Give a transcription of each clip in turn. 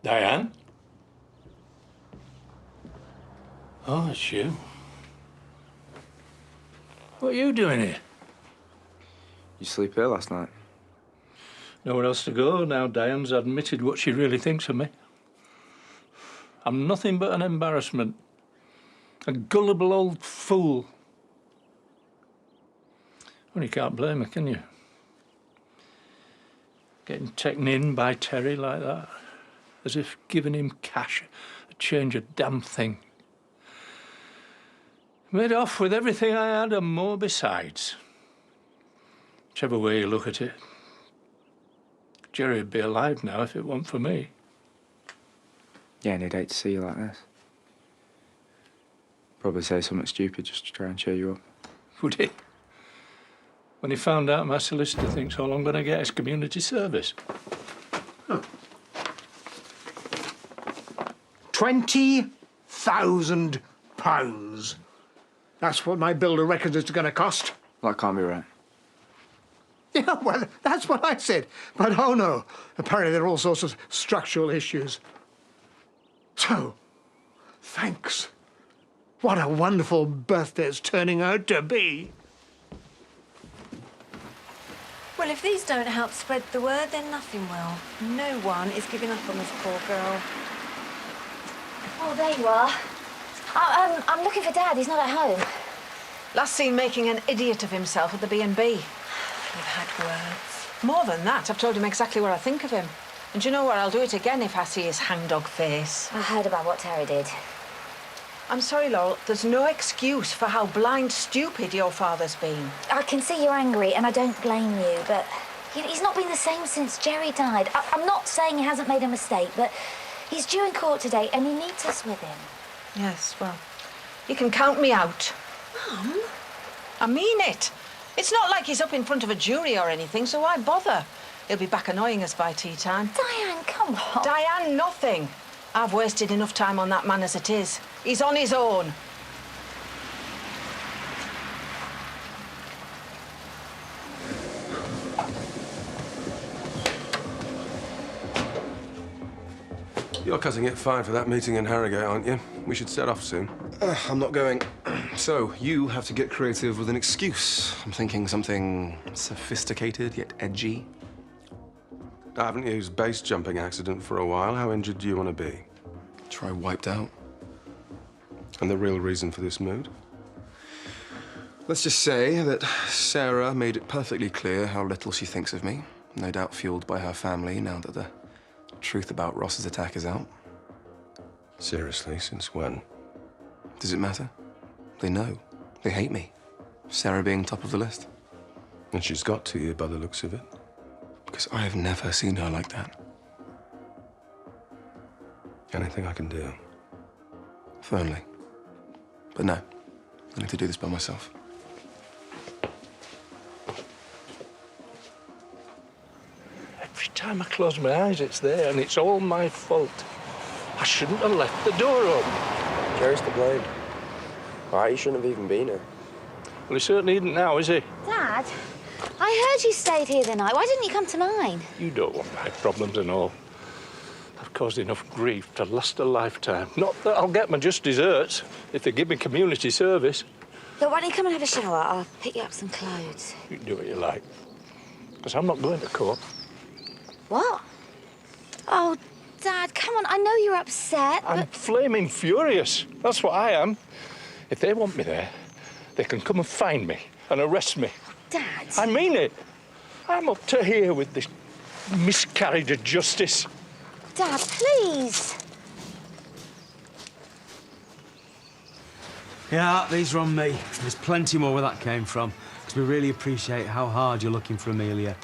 Diane? Oh, it's you. What are you doing here? You sleep here last night? Nowhere else to go now Diane's admitted what she really thinks of me. I'm nothing but an embarrassment. A gullible old fool. Well, you can't blame her, can you? Getting taken in by Terry like that. As if giving him cash would change a damn thing. Made off with everything I had and more besides. Whichever way you look at it. Jerry'd be alive now if it weren't for me. Yeah, and he'd hate to see you like this. Probably say something stupid just to try and cheer you up. Would he? When he found out my solicitor thinks all I'm going to get is community service. Huh. £20,000. That's what my builder reckons it's going to cost. That can't be right. Yeah, well, that's what I said. But oh no, apparently there are all sorts of structural issues. So, thanks. What a wonderful birthday it's turning out to be. Well, if these don't help spread the word, then nothing will. No one is giving up on this poor girl. Oh, there you are. I'm looking for Dad. He's not at home. Last seen making an idiot of himself at the B&B. We've had words. More than that, I've told him exactly what I think of him. And you know what? I'll do it again if I see his hangdog face. I heard about what Terry did. I'm sorry, Laurel. There's no excuse for how blind stupid your father's been. I can see you're angry, and I don't blame you, but he's not been the same since Jerry died. I'm not saying he hasn't made a mistake, but he's due in court today, and he needs us with him. Yes, well, you can count me out. Mum? I mean it. It's not like he's up in front of a jury or anything, so why bother? He'll be back annoying us by tea time. Diane, come on. Diane, nothing. I've wasted enough time on that man as it is. He's on his own. You're cutting it fine for that meeting in Harrogate, aren't you? We should set off soon. I'm not going. So, you have to get creative with an excuse. I'm thinking something sophisticated yet edgy. I haven't used base jumping accident for a while. How injured do you want to be? Try wiped out. And the real reason for this mood? Let's just say that Sarah made it perfectly clear how little she thinks of me. No doubt fueled by her family now that the truth about Ross's attack is out. Seriously, since when? Does it matter? They know. They hate me. Sarah being top of the list. And she's got to you by the looks of it. Because I have never seen her like that. Anything I can do? If only. But no, I need to do this by myself. Every time I close my eyes, it's there, and it's all my fault. I shouldn't have left the door open. Jerry's to blame. Why, he shouldn't have even been here. Well, he certainly isn't now, is he? Dad, I heard you stayed here the night. Why didn't you come to mine? You don't want my problems and all. I've caused enough grief to last a lifetime. Not that I'll get my just desserts if they give me community service. Look, why don't you come and have a shower? I'll pick you up some clothes. You can do what you like. Because I'm not going to court. What? Oh, Dad, come on. I know you're upset, I'm but... flaming furious. That's what I am. If they want me there, they can come and find me and arrest me. Dad... I mean it. I'm up to here with this miscarriage of justice. Dad, please. Yeah, these are on me. There's plenty more where that came from. Because we really appreciate how hard you're looking for Amelia.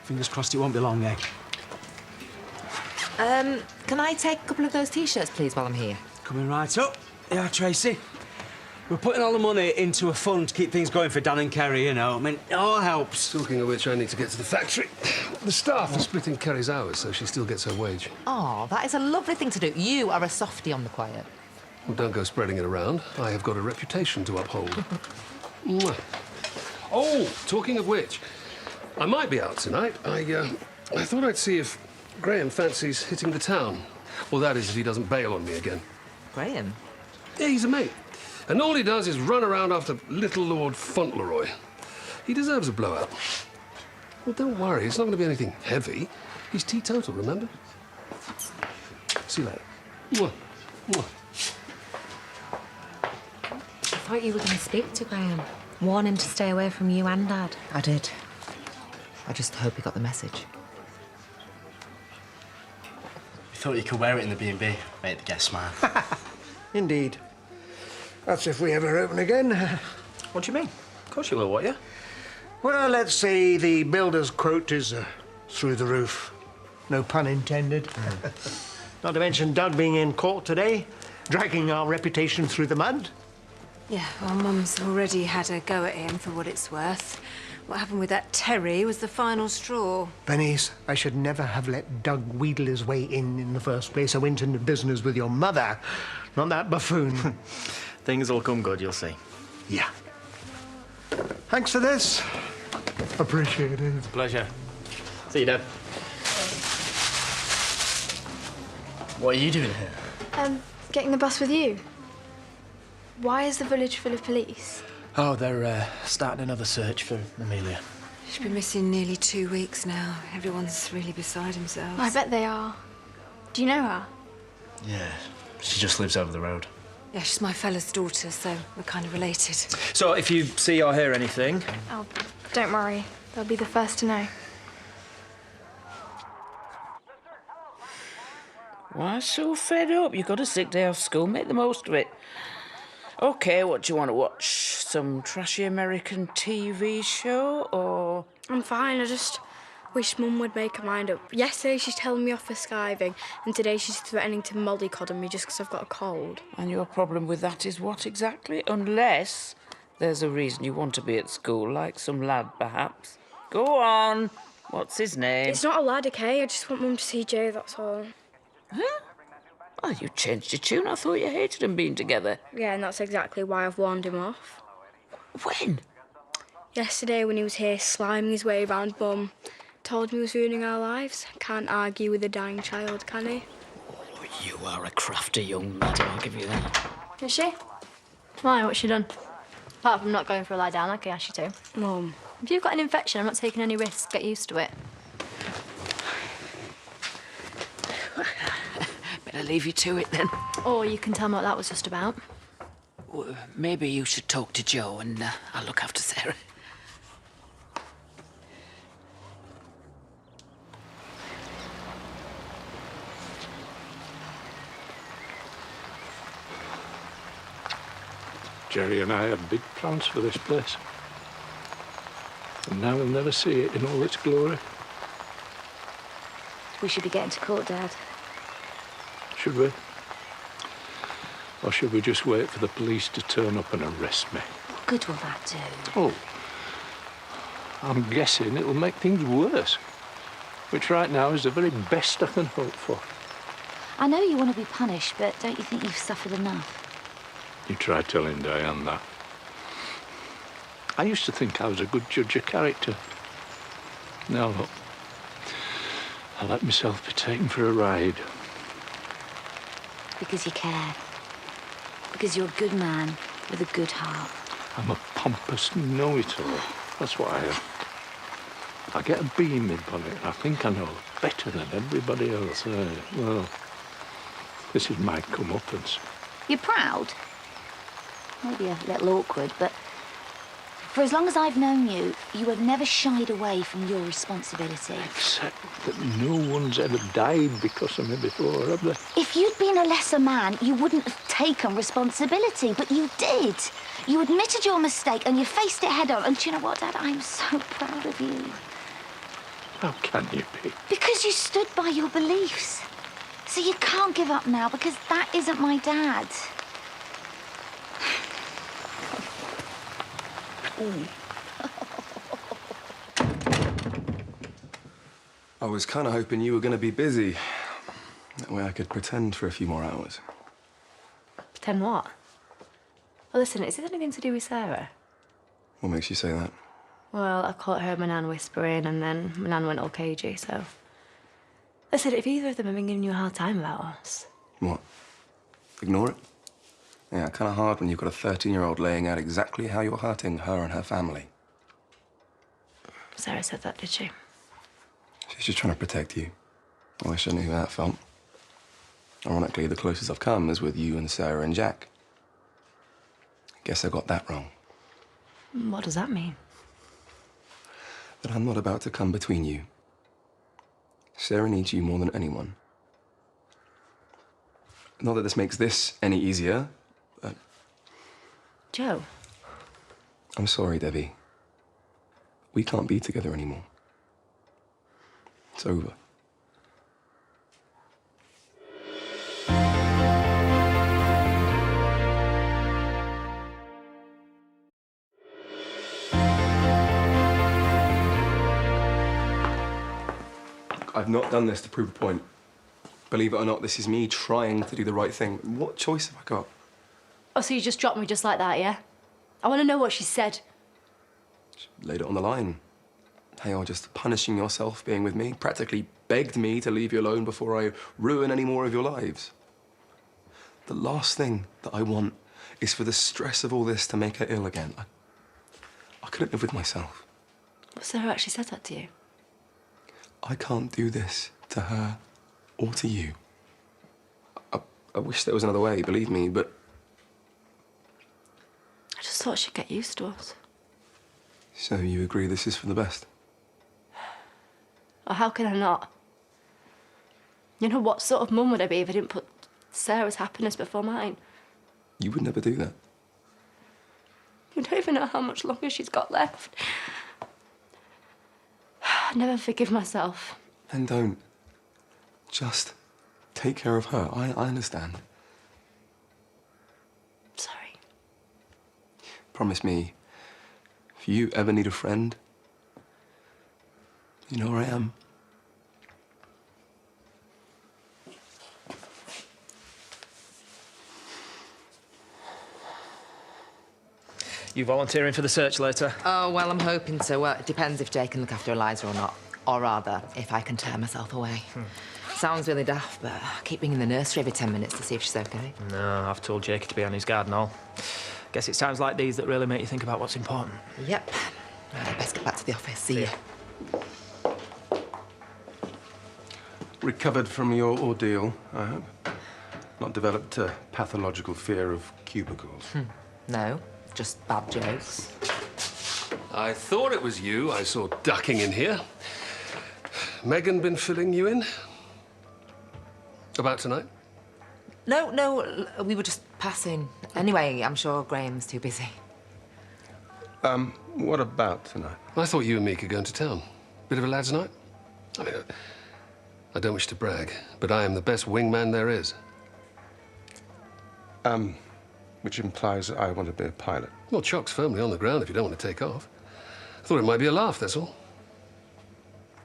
Fingers crossed it won't be long, eh? Can I take a couple of those T-shirts, please, while I'm here? Coming right up. Yeah, Tracy. We're putting all the money into a fund to keep things going for Dan and Kerry, you know. I mean, it all helps. Talking of which, I need to get to the factory. The staff are splitting Kerry's hours, so she still gets her wage. Oh, that is a lovely thing to do. You are a softie on the quiet. Well, don't go spreading it around. I have got a reputation to uphold. Mwah. Oh, talking of which, I might be out tonight. I thought I'd see if Graham fancies hitting the town. Well, that is if he doesn't bail on me again. Graham? Yeah, he's a mate. And all he does is run around after little Lord Fauntleroy. He deserves a blowout. Well, don't worry, it's not going to be anything heavy. He's teetotal, remember? See you later. Mwah. Mwah. I thought you were going to speak to Graham. Warn him to stay away from you and Dad. I did. I just hope he got the message. You thought you could wear it in the B&B, make the guests smile. Indeed. That's if we ever open again. What do you mean? Of course you will, won't you? Well, let's say the builder's quote is through the roof. No pun intended. Not to mention Doug being in court today, dragging our reputation through the mud. Yeah, well, Mum's already had a go at him for what it's worth. What happened with that Terry was the final straw. Bernice, I should never have let Doug wheedle his way in the first place. I went into business with your mother, not that buffoon. Things will come good, you'll see. Yeah. Thanks for this. Appreciate it. Pleasure. See you, Dad. What are you doing here? Getting the bus with you. Why is the village full of police? Oh, they're starting another search for Amelia. She's been missing nearly 2 weeks now. Everyone's really beside themselves. I bet they are. Do you know her? Yeah, she just lives over the road. Yeah, she's my fella's daughter, so we're kind of related. So if you see or hear anything... Oh, don't worry. They'll be the first to know. Why so fed up? You've got a sick day off school. Make the most of it. OK, what do you want to watch? Some trashy American TV show, or...? I'm fine. I just wish Mum would make her mind up. Yesterday she's telling me off for skiving, and today she's threatening to mollycoddle me just because I've got a cold. And your problem with that is what exactly? Unless there's a reason you want to be at school, like some lad, perhaps. Go on. What's his name? It's not a lad, OK? I just want Mum to see Joe, that's all. Huh? Well, you changed your tune. I thought you hated them being together. Yeah, and that's exactly why I've warned him off. When? Yesterday, when he was here sliming his way around Mum. Told me he was ruining our lives. Can't argue with a dying child, can he? Oh, you are a crafty young madam, I'll give you that. Is she? Why, what's she done? Apart from not going for a lie down like I asked you to. Mum. If you've got an infection, I'm not taking any risks. Get used to it. Better leave you to it, then. Or you can tell me what that was just about. Well, maybe you should talk to Joe and I'll look after Sarah. Jerry and I had big plans for this place. And now we'll never see it in all its glory. We should be getting to court, Dad. Should we? Or should we just wait for the police to turn up and arrest me? What good will that do? Oh, I'm guessing it'll make things worse. Which right now is the very best I can hope for. I know you want to be punished, but don't you think you've suffered enough? You try telling Diane that. I used to think I was a good judge of character. Now look, I let myself be taken for a ride. Because you care. Because you're a good man with a good heart. I'm a pompous know-it-all. That's what I am. I get a bee in my bonnet and I think I know better than everybody else. Well, this is my comeuppance. You're proud? Maybe a little awkward, but for as long as I've known you, you have never shied away from your responsibility. Except that no one's ever died because of me before, have they? If you'd been a lesser man, you wouldn't have taken responsibility, but you did. You admitted your mistake and you faced it head on. And do you know what, Dad? I'm so proud of you. How can you be? Because you stood by your beliefs. So you can't give up now, because that isn't my dad. I was kind of hoping you were going to be busy. That way I could pretend for a few more hours. Pretend what? Well, listen, is it anything to do with Sarah? What makes you say that? Well, I caught her and my nan whispering, and then my nan went all cagey, so... Listen, if either of them have been giving you a hard time about us... What? Ignore it? Yeah, kind of hard when you've got a 13-year-old laying out exactly how you're hurting her and her family. Sarah said that, did she? She's just trying to protect you. I wish I knew how that felt. Ironically, the closest I've come is with you and Sarah and Jack. Guess I got that wrong. What does that mean? That I'm not about to come between you. Sarah needs you more than anyone. Not that this makes this any easier, but... Joe? I'm sorry, Debbie. We can't be together anymore. It's over. I've not done this to prove a point. Believe it or not, this is me trying to do the right thing. What choice have I got? Oh, so you just dropped me just like that, yeah? I want to know what she said. She laid it on the line. How you're just punishing yourself being with me. Practically begged me to leave you alone before I ruin any more of your lives. The last thing that I want is for the stress of all this to make her ill again. I couldn't live with myself. Well, Sarah actually said that to you? I can't do this to her or to you. I wish there was another way, believe me, but... I just thought she'd get used to us. So you agree this is for the best? Or how can I not? You know, what sort of mum would I be if I didn't put Sarah's happiness before mine? You would never do that. You don't even know how much longer she's got left. I never forgive myself. Then don't. Just take care of her. I understand. Sorry. Promise me, if you ever need a friend, you know where I am. You volunteering for the search later? Oh, well, I'm hoping so. Well, it depends if Jay can look after Eliza or not. Or rather, if I can tear myself away. Sounds really daft, but I keep ringing the nursery every 10 minutes to see if she's okay. No, I've told Jake to be on his guard and all. Guess it's times like these that really make you think about what's important. Yep. Right, I'd best get back to the office. See you. Recovered from your ordeal, I hope. Not developed a pathological fear of cubicles. No, just bad jokes. I thought it was you I saw ducking in here. Megan been filling you in? About tonight? No, we were just passing. Anyway, I'm sure Graham's too busy. What about tonight? I thought you and me could go into town. Bit of a lad's night. I mean, I don't wish to brag, but I am the best wingman there is. Which implies that I want to be a pilot. Well, chalk's firmly on the ground if you don't want to take off. I thought it might be a laugh, that's all.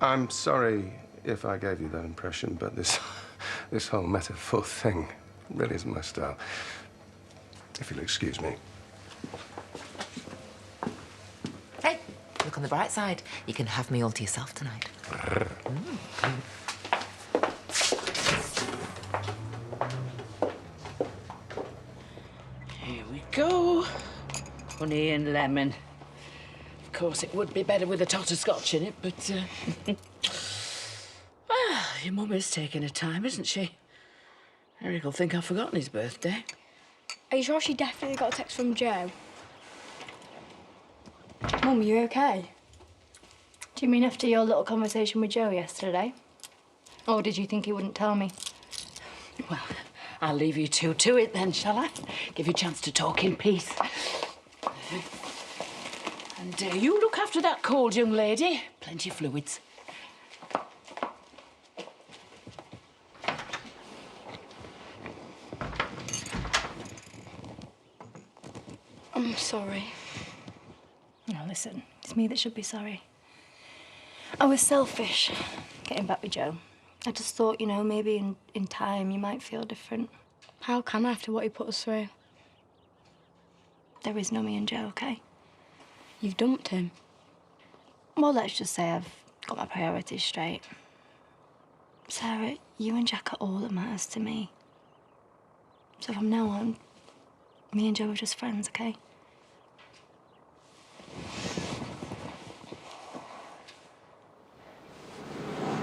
I'm sorry if I gave you that impression, but this whole metaphor thing really isn't my style. If you'll excuse me. Hey, look on the bright side. You can have me all to yourself tonight. Here we go. Honey and lemon. Of course, it would be better with a tot of scotch in it, but... your mum is taking her time, isn't she? Eric will think I've forgotten his birthday. Are you sure she definitely got a text from Joe? Mum, you okay? Do you mean after your little conversation with Joe yesterday? Or did you think he wouldn't tell me? Well, I'll leave you two to it then, shall I? Give you a chance to talk in peace. And you look after that cold young lady. Plenty of fluids. I'm sorry. No, listen, it's me that should be sorry. I was selfish getting back with Joe. I just thought, you know, maybe in time you might feel different. How can I after what he put us through? There is no me and Joe, okay? You've dumped him. Well, let's just say I've got my priorities straight. Sarah, you and Jack are all that matters to me. So from now on, me and Joe are just friends, okay?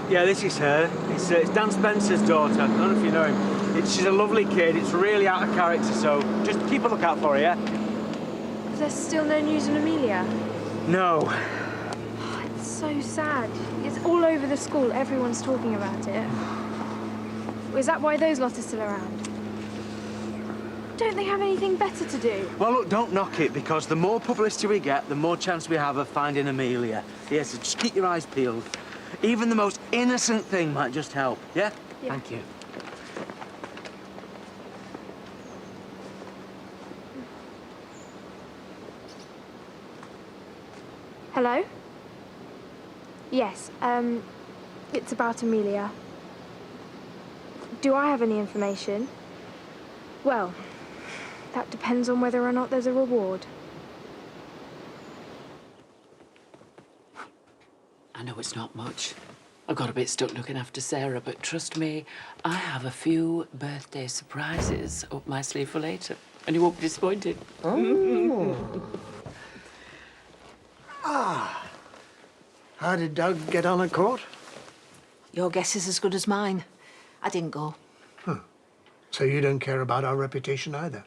Yeah, this is her. It's Dan Spencer's daughter. I don't know if you know him. She's a lovely kid. It's really out of character, so just keep a lookout for her, yeah? There's still no news on Amelia? No. It's so sad. It's all over the school. Everyone's talking about it. Is that why those lot are still around? Don't they have anything better to do? Well, look, don't knock it, because the more publicity we get, the more chance we have of finding Amelia. Yes, so just keep your eyes peeled. Even the most innocent thing might just help, yeah? Thank you. Hello? Yes, it's about Amelia. Do I have any information? Well, that depends on whether or not there's a reward. I know it's not much. I got a bit stuck looking after Sarah, but trust me, I have a few birthday surprises up my sleeve for later, and you won't be disappointed. How did Doug get on at court? Your guess is as good as mine. I didn't go. So you don't care about our reputation either?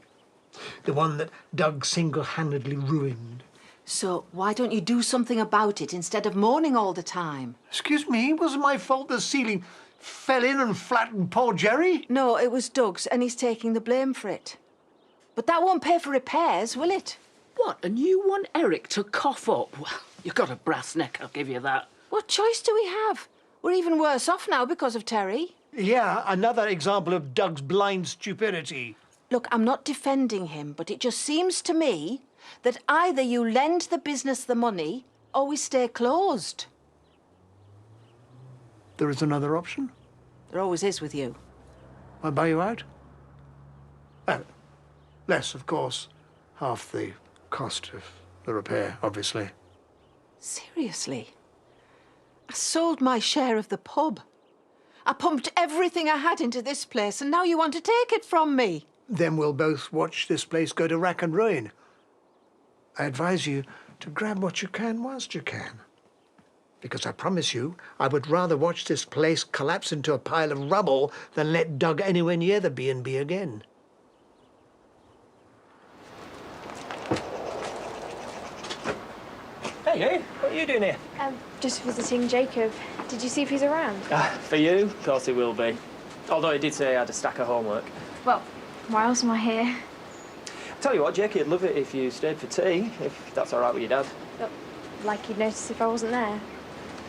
The one that Doug single-handedly ruined. So why don't you do something about it instead of mourning all the time? Excuse me, it wasn't my fault the ceiling fell in and flattened poor Jerry. No, it was Doug's, and he's taking the blame for it. But that won't pay for repairs, will it? What, and you want Eric to cough up? Well, you've got a brass neck, I'll give you that. What choice do we have? We're even worse off now because of Terry. Yeah, another example of Doug's blind stupidity. Look, I'm not defending him, but it just seems to me that either you lend the business the money or we stay closed. There is another option? There always is with you. I'll buy you out? Less, of course. Half the cost of the repair, obviously. Seriously? I sold my share of the pub. I pumped everything I had into this place, and now you want to take it from me. Then we'll both watch this place go to rack and ruin. I advise you to grab what you can whilst you can. Because I promise you, I would rather watch this place collapse into a pile of rubble than let Doug anywhere near the B&B again. Hey, what are you doing here? Just visiting Jacob. Did you see if he's around? For you, of course he will be. Although he did say he had a stack of homework. Well, why else am I here? Tell you what, Jackie, I'd love it if you stayed for tea, if that's all right with your dad. Like you'd notice if I wasn't there.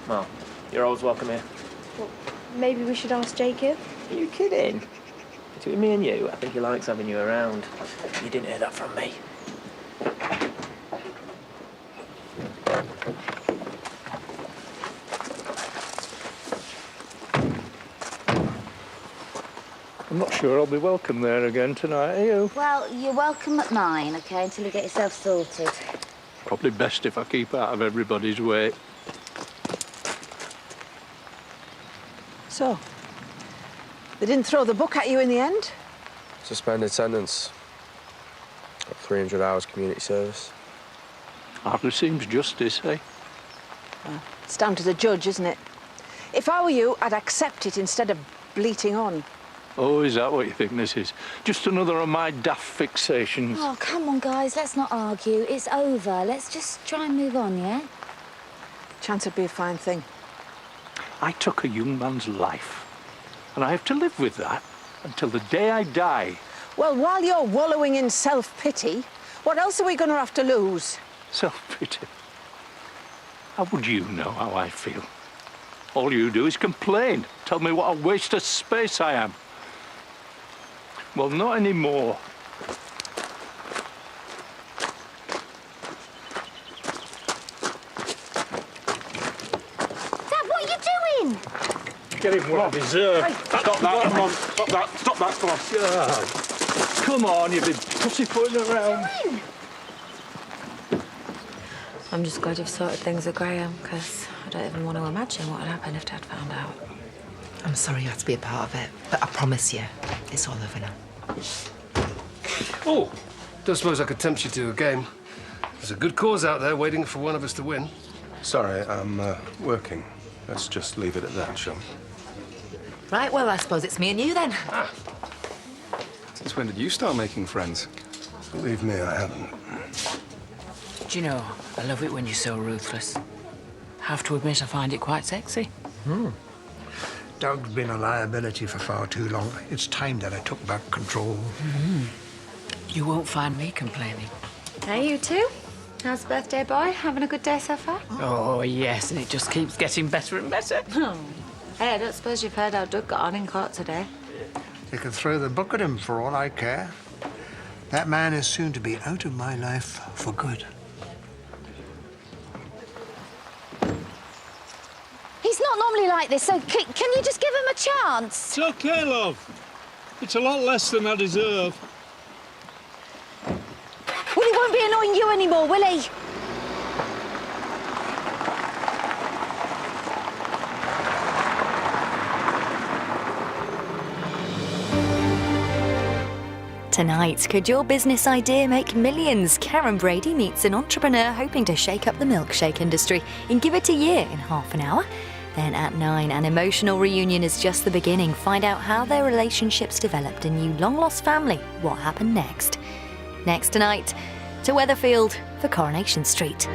Well, you're always welcome here. Well, maybe we should ask Jacob. Are you kidding? Between me and you, I think he likes having you around. You didn't hear that from me. I'm not sure I'll be welcome there again tonight, are you? Well, you're welcome at mine, OK, until you get yourself sorted. Probably best if I keep out of everybody's way. So, they didn't throw the book at you in the end? Suspended sentence. Got 300 hours community service. Hardly seems justice, eh? It's down to the judge, isn't it? If I were you, I'd accept it instead of bleating on. Oh, is that what you think this is? Just another of my daft fixations. Oh, come on, guys, let's not argue. It's over. Let's just try and move on, yeah? Chance would be a fine thing. I took a young man's life, and I have to live with that until the day I die. Well, while you're wallowing in self-pity, what else are we going to have to lose? Self-pity? How would you know how I feel? All you do is complain, tell me what a waste of space I am. Well, not anymore. Dad, what are you doing? Get him what I deserve. Stop that, come on. Stop that, come on. Come on, you've been pussyfooting around. I'm just glad you've sorted things with Graham, because I don't even want to imagine what would happen if Dad found out. I'm sorry you had to be a part of it, but I promise you, it's all over now. Oh, don't suppose I could tempt you to a game. There's a good cause out there waiting for one of us to win. Sorry, I'm working. Let's just leave it at that, shall we? Right, well, I suppose it's me and you then. Since when did you start making friends? Believe me, I haven't. Do you know, I love it when you're so ruthless. Have to admit, I find it quite sexy. Doug's been a liability for far too long. It's time that I took back control. You won't find me complaining. Hey, you two? How's the birthday boy? Having a good day so far? Oh, yes, and it just keeps getting better and better. Oh. Hey, I don't suppose you've heard how Doug got on in court today? You can throw the book at him for all I care. That man is soon to be out of my life for good. He's not normally like this, so can you just give him a chance? It's okay, love. It's a lot less than I deserve. Well, he won't be annoying you anymore, will he? Tonight, could your business idea make millions? Karen Brady meets an entrepreneur hoping to shake up the milkshake industry in Give It a Year in half an hour. Then at 9, an emotional reunion is just the beginning. Find out how their relationships developed, a new long-lost family. What happened next? Next tonight, to Weatherfield for Coronation Street.